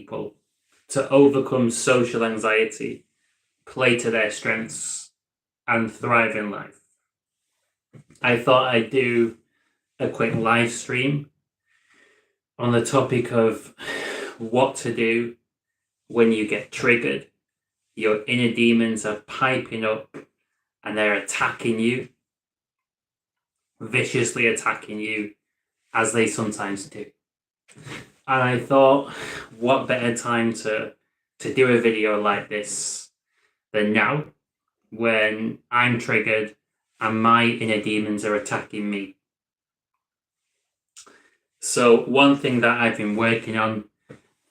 people to overcome social anxiety, play to their strengths, and thrive in life. I thought I'd do a quick live stream on the topic of what to do when you get triggered, your inner demons are piping up and they're attacking you, viciously attacking you, as they sometimes do. And I thought, what better time to do a video like this than now, when I'm triggered and my inner demons are attacking me. So one thing that I've been working on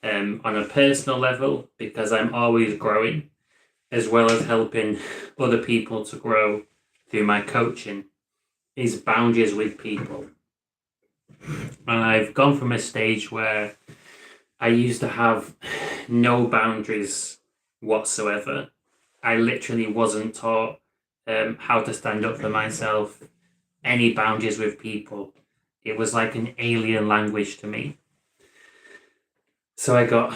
a personal level, because I'm always growing, as well as helping other people to grow through my coaching, is boundaries with people. And I've gone from a stage where I used to have no boundaries whatsoever. I literally wasn't taught how to stand up for myself, any boundaries with people. It was like an alien language to me. So I got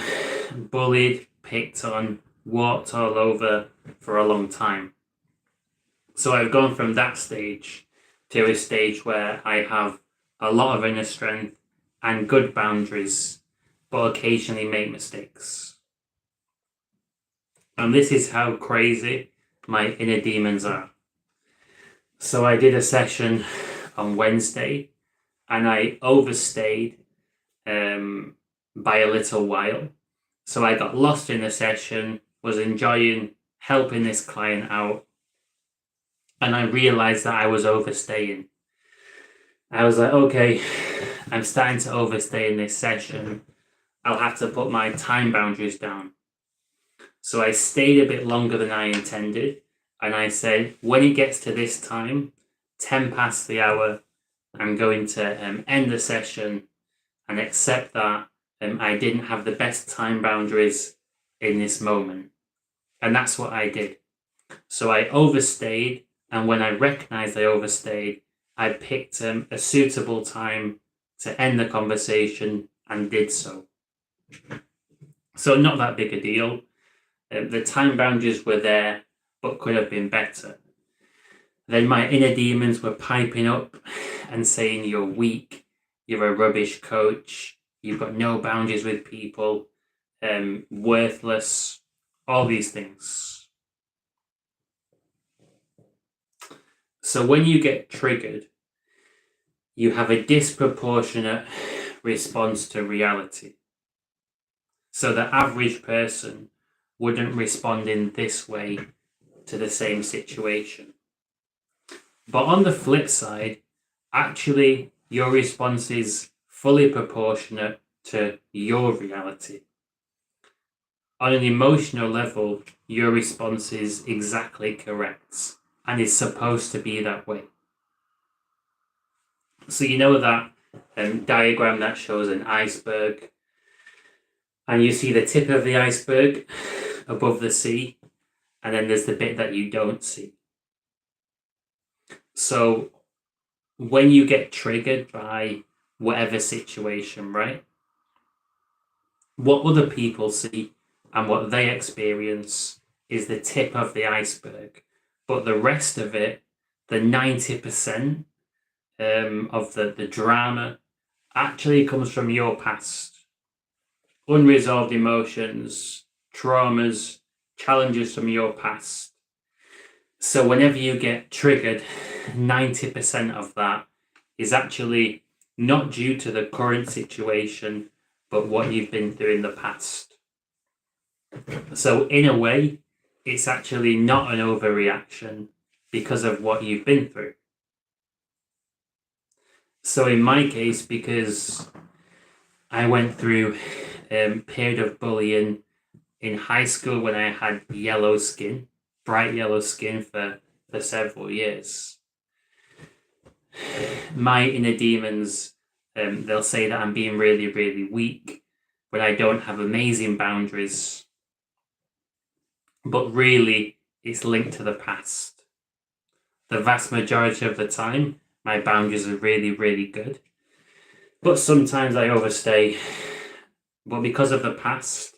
bullied, picked on, walked all over for a long time. So I've gone from that stage to a stage where I have a lot of inner strength and good boundaries, but occasionally make mistakes. And this is how crazy my inner demons are. So I did a session on Wednesday and I overstayed by a little while. So I got lost in the session, was enjoying helping this client out, and I realized that I was overstaying. I was like, okay, I'm starting to overstay in this session. I'll have to put my time boundaries down. So I stayed a bit longer than I intended, and I said, when it gets to this time, 10 past the hour, I'm going to end the session and accept that I didn't have the best time boundaries in this moment. And that's what I did. So I overstayed, and when I recognized I overstayed, I picked a suitable time to end the conversation and did so. So not that big a deal. The time boundaries were there, but could have been better. Then my inner demons were piping up and saying, you're weak, you're a rubbish coach, you've got no boundaries with people, worthless, all these things. So when you get triggered, you have a disproportionate response to reality. So the average person wouldn't respond in this way to the same situation. But on the flip side, actually, your response is fully proportionate to your reality. On an emotional level, your response is exactly correct and is supposed to be that way. So you know that diagram that shows an iceberg, and you see the tip of the iceberg above the sea, and then there's the bit that you don't see. So when you get triggered by whatever situation, right? What other people see and what they experience is the tip of the iceberg. But the rest of it, the 90% of the drama, actually comes from your past. Unresolved emotions, traumas, challenges from your past. So whenever you get triggered, 90% of that is actually not due to the current situation, but what you've been through in the past. So in a way, it's actually not an overreaction because of what you've been through. So in my case, because I went through a period of bullying in high school when I had yellow skin, bright yellow skin for several years. My inner demons, they'll say that I'm being really, really weak when I don't have amazing boundaries. But really, it's linked to the past. The vast majority of the time, my boundaries are really, really good. But sometimes I overstay But because of the past,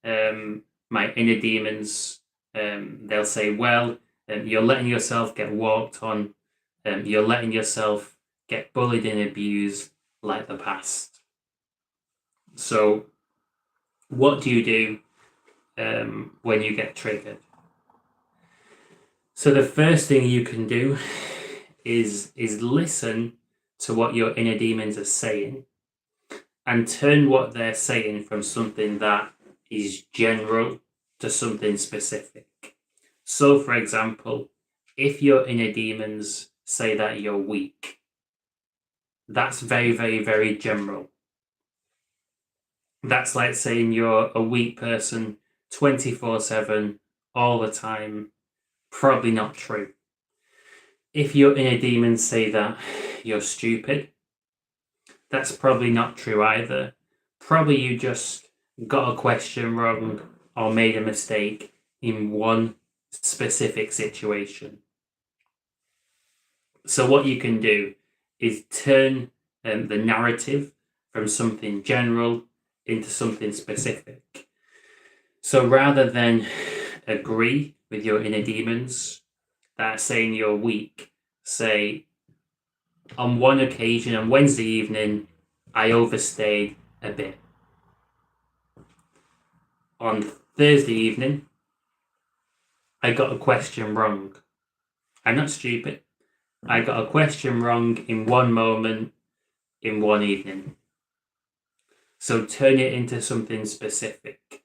my inner demons, they'll say, well, you're letting yourself get walked on, you're letting yourself get bullied and abused like the past. So what do you do when you get triggered? So the first thing you can do is listen to what your inner demons are saying and turn what they're saying from something that is general to something specific. So, for example, if your inner demons say that you're weak, that's very, very, very general. That's like saying you're a weak person 24/7 all the time. Probably not true. If your inner demons say that you're stupid, that's probably not true either. Probably you just got a question wrong or made a mistake in one specific situation. So what you can do is turn the narrative from something general into something specific. So rather than agree with your inner demons that are saying you're weak, say, on one occasion, on Wednesday evening, I overstayed a bit. On Thursday evening, I got a question wrong. I'm not stupid. I got a question wrong in one moment, in one evening. So turn it into something specific.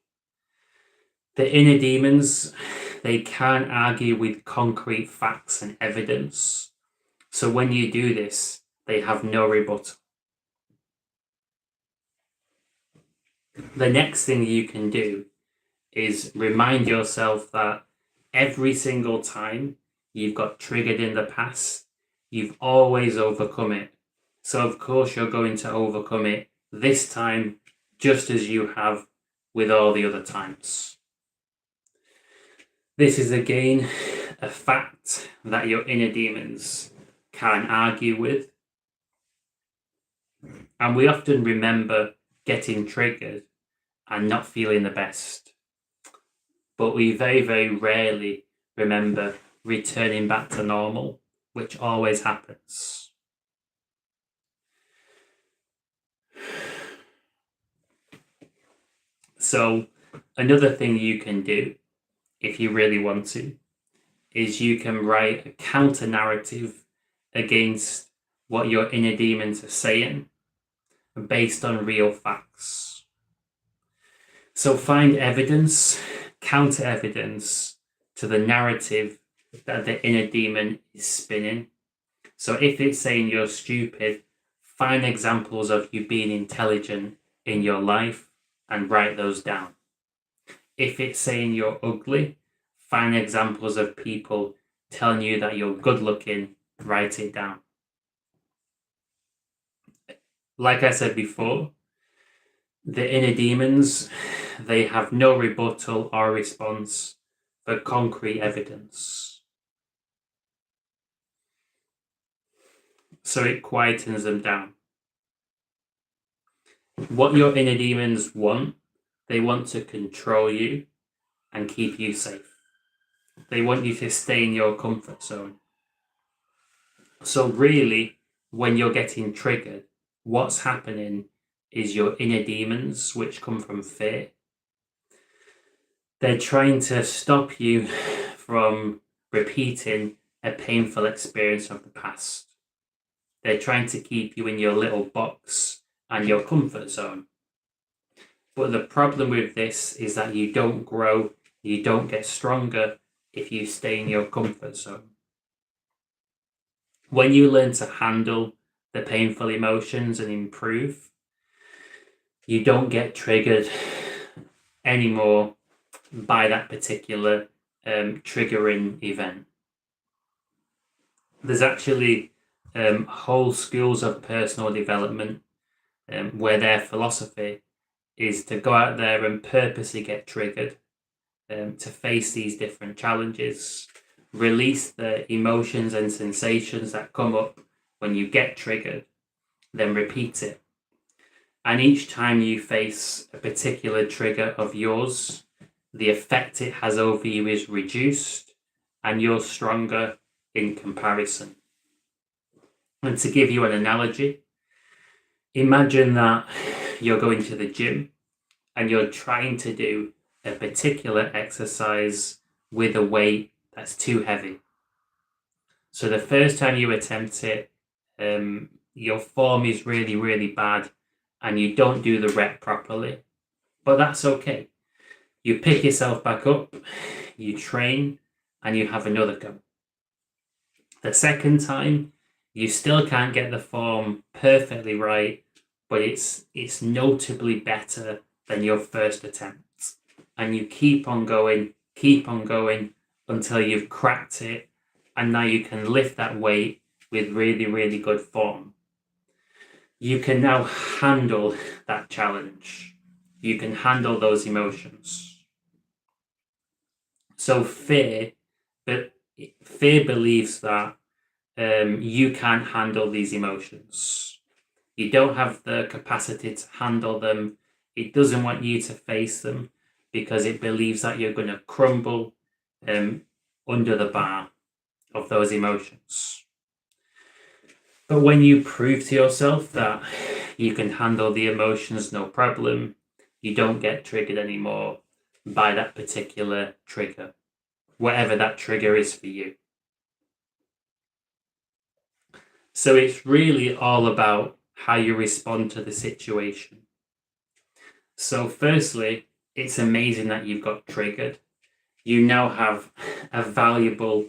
The inner demons, they can't argue with concrete facts and evidence. So when you do this, they have no rebuttal. The next thing you can do is remind yourself that every single time you've got triggered in the past, you've always overcome it. So of course you're going to overcome it this time, just as you have with all the other times. This is again a fact that your inner demons can't argue with. And we often remember getting triggered and not feeling the best. But we very, very rarely remember returning back to normal, which always happens. So another thing you can do, if you really want to, is you can write a counter narrative against what your inner demons are saying based on real facts. So find evidence, counter evidence to the narrative that the inner demon is spinning. So if it's saying you're stupid, find examples of you being intelligent in your life and write those down. If it's saying you're ugly, find examples of people telling you that you're good looking, write it down. Like I said before, the inner demons, they have no rebuttal or response for concrete evidence. So it quietens them down. What your inner demons want, they want to control you and keep you safe. They want you to stay in your comfort zone. So really, when you're getting triggered, what's happening is your inner demons, which come from fear, they're trying to stop you from repeating a painful experience of the past. They're trying to keep you in your little box and your comfort zone. But the problem with this is that you don't grow, you don't get stronger if you stay in your comfort zone. When you learn to handle the painful emotions and improve, you don't get triggered anymore by that particular triggering event. There's actually whole schools of personal development where their philosophy is to go out there and purposely get triggered to face these different challenges, release the emotions and sensations that come up when you get triggered, then repeat it. And each time you face a particular trigger of yours, the effect it has over you is reduced and you're stronger in comparison. And to give you an analogy, imagine that you're going to the gym and you're trying to do a particular exercise with a weight that's too heavy. So the first time you attempt it, your form is really, really bad and you don't do the rep properly. But that's okay. You pick yourself back up, you train, and you have another go. The second time, you still can't get the form perfectly right, but it's notably better than your first attempt. And you keep on going until you've cracked it, and now you can lift that weight with really, really good form. You can now handle that challenge. You can handle those emotions. So fear believes that you can't handle these emotions. You don't have the capacity to handle them. It doesn't want you to face them because it believes that you're going to crumble under the bar of those emotions. But when you prove to yourself that you can handle the emotions no problem, you don't get triggered anymore by that particular trigger, whatever that trigger is for you. So it's really all about how you respond to the situation. So firstly, it's amazing that you've got triggered. You now have a valuable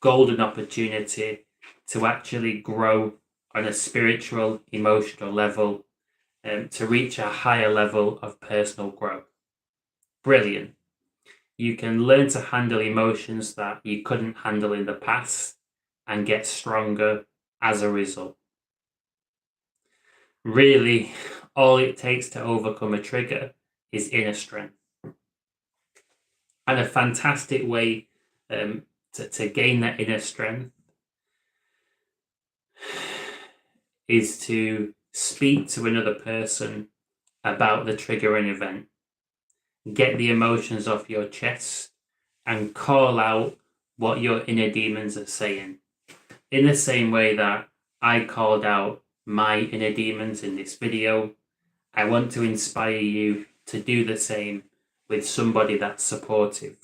golden opportunity to actually grow on a spiritual, emotional level, to reach a higher level of personal growth. Brilliant. You can learn to handle emotions that you couldn't handle in the past and get stronger as a result. Really, all it takes to overcome a trigger is inner strength. And a fantastic way to gain that inner strength is to speak to another person about the triggering event. Get the emotions off your chest and call out what your inner demons are saying. In the same way that I called out my inner demons in this video, I want to inspire you to do the same with somebody that's supportive.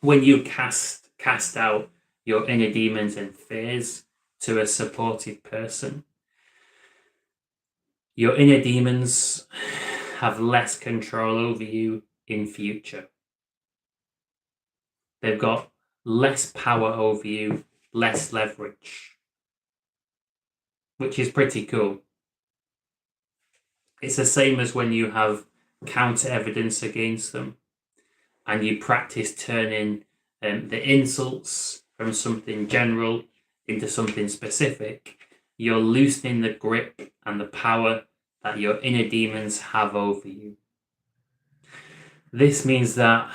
When you cast out your inner demons and fears to a supportive person, your inner demons have less control over you in future. They've got less power over you, less leverage, which is pretty cool. It's the same as when you have counter evidence against them and you practice turning the insults from something general into something specific. You're loosening the grip and the power that your inner demons have over you. This means that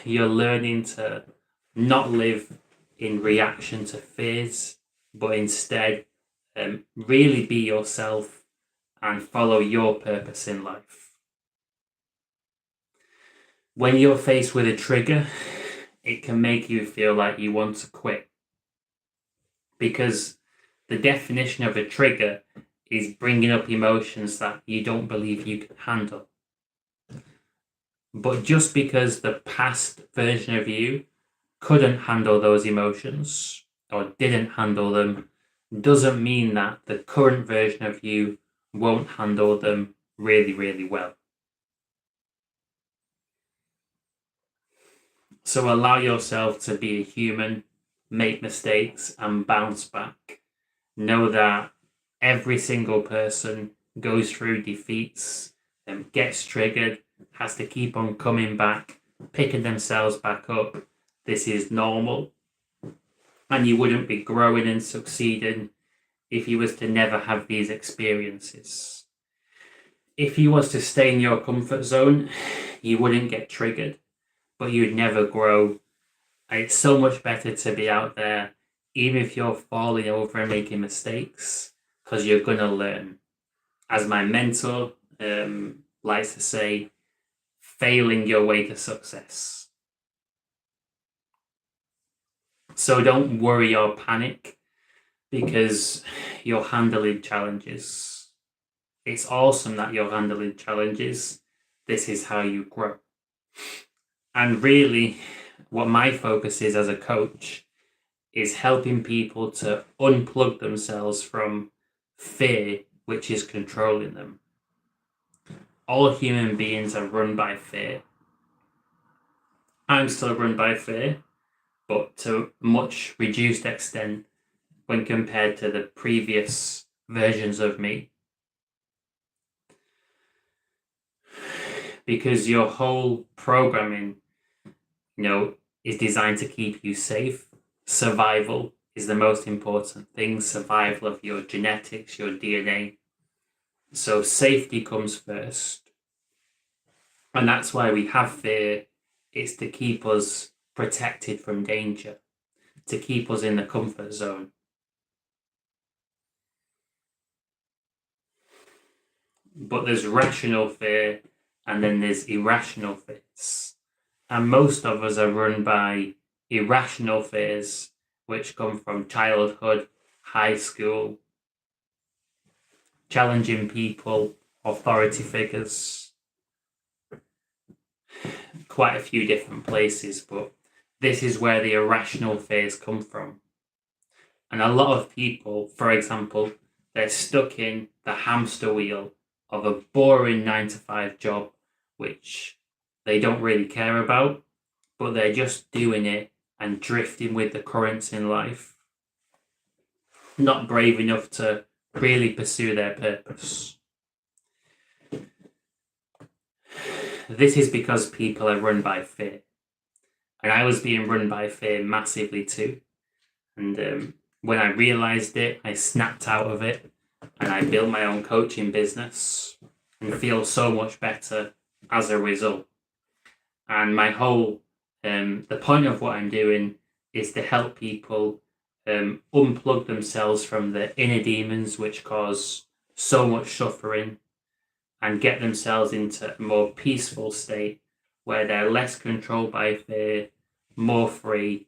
you're learning to not live in reaction to fears, but instead really be yourself and follow your purpose in life. When you're faced with a trigger, it can make you feel like you want to quit, because the definition of a trigger is bringing up emotions that you don't believe you can handle. But just because the past version of you couldn't handle those emotions or didn't handle them doesn't mean that the current version of you won't handle them really, really well. So allow yourself to be a human, make mistakes and bounce back. Know that every single person goes through defeats and gets triggered, has to keep on coming back, picking themselves back up. This is normal. And you wouldn't be growing and succeeding if you was to never have these experiences. If you was to stay in your comfort zone, you wouldn't get triggered, but you'd never grow. And it's so much better to be out there, even if you're falling over and making mistakes, because you're going to learn. as my mentor likes to say, failing your way to success. So don't worry or panic because you're handling challenges. It's awesome that you're handling challenges. This is how you grow. And really, what my focus is as a coach is helping people to unplug themselves from fear, which is controlling them. All human beings are run by fear. I'm still run by fear, but to a much reduced extent when compared to the previous versions of me. Because your whole programming, is designed to keep you safe. Survival is the most important thing. Survival of your genetics, your DNA. So safety comes first. And that's why we have fear. It's to keep us protected from danger, to keep us in the comfort zone. But there's rational fear and then there's irrational fears. And most of us are run by irrational fears, which come from childhood, high school, challenging people, authority figures, quite a few different places, but this is where the irrational fears come from. And a lot of people, for example, they're stuck in the hamster wheel of a boring 9-to-5 job, which they don't really care about, but they're just doing it and drifting with the currents in life, not brave enough to really pursue their purpose. This is because people are run by fear. And I was being run by fear massively too. And when I realized it, I snapped out of it and I built my own coaching business and feel so much better as a result. And my whole, the point of what I'm doing is to help people unplug themselves from the inner demons which cause so much suffering and get themselves into a more peaceful state where they're less controlled by fear, more free,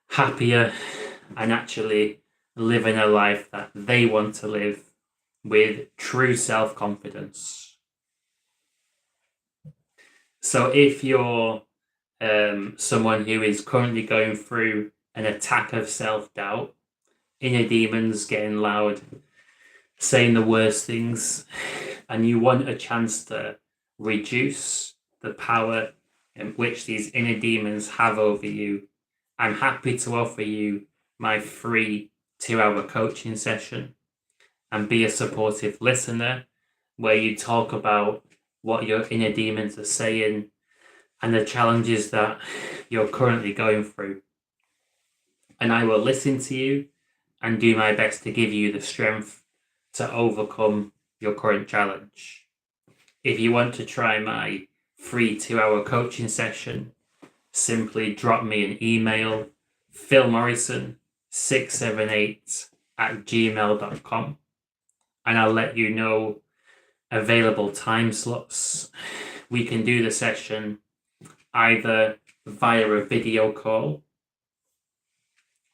happier, and actually living a life that they want to live with true self-confidence. So if you're someone who is currently going through an attack of self-doubt, inner demons getting loud, saying the worst things, and you want a chance to reduce the power in which these inner demons have over you, I'm happy to offer you my free 2-hour coaching session and be a supportive listener where you talk about what your inner demons are saying and the challenges that you're currently going through. And I will listen to you and do my best to give you the strength to overcome your current challenge. If you want to try my free 2-hour coaching session, simply drop me an email, philmorrison678@gmail.com, and I'll let you know available time slots. We can do the session either via a video call,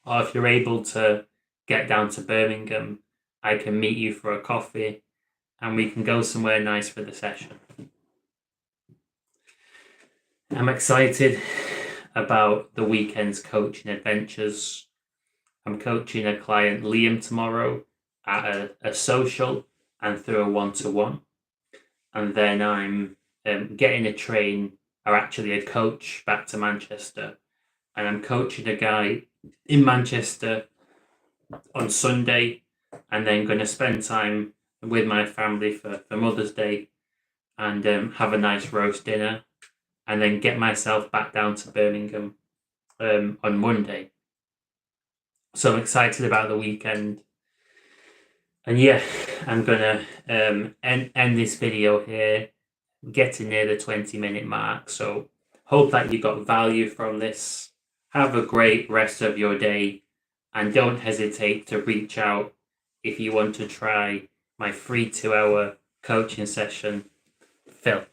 or if you're able to get down to Birmingham, I can meet you for a coffee and we can go somewhere nice for the session. I'm excited about the weekend's coaching adventures. I'm coaching a client, Liam, tomorrow at a social and through a one-to-one. And then I'm getting a train, or actually a coach, back to Manchester. And I'm coaching a guy in Manchester on Sunday, and then going to spend time with my family for Mother's Day and have a nice roast dinner, and then get myself back down to Birmingham on Monday. So I'm excited about the weekend. And yeah, I'm going to end this video here, getting near the 20-minute mark. So hope that you got value from this. Have a great rest of your day, and don't hesitate to reach out if you want to try my free 2-hour coaching session fill.